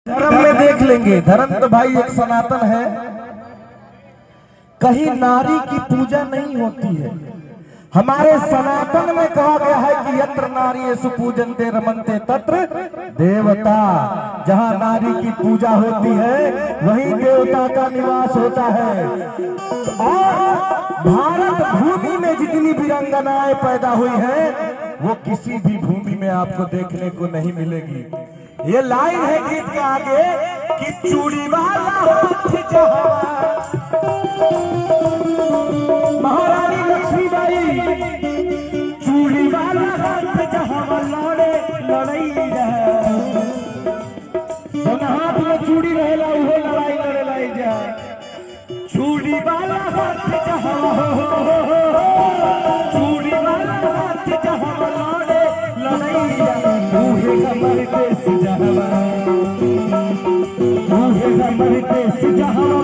धर्म में देख लेंगे, धर्म तो भाई एक सनातन है, कहीं नारी की पूजा नहीं होती है। हमारे सनातन में कहा गया है कि यत्र नारी सुपूजन्ते रमन्ते तत्र देवता। जहां नारी की पूजा होती है वहीं देवता का निवास होता है। और भारत भूमि में जितनी वीरांगनाएं पैदा हुई हैं वो किसी भी भूमि में आपको देखने को नहीं मिलेगी। ये लाइन है गीत के आगे कि चूड़ी वाला हाथ जहां महारानी लक्ष्मीबाई, चूड़ी वाला हाथ जहां लड़े लड़ाई जाए, जौन हाथ में चूड़ी रहेला उहो लड़ाई लड़ाई जाए। चूड़ी वाला हाथ जहां चूड़ी वाला हाथ जहां लड़े लड़ाई जाए, उहे हमारे देश जहां, उहे हमारे देश जहां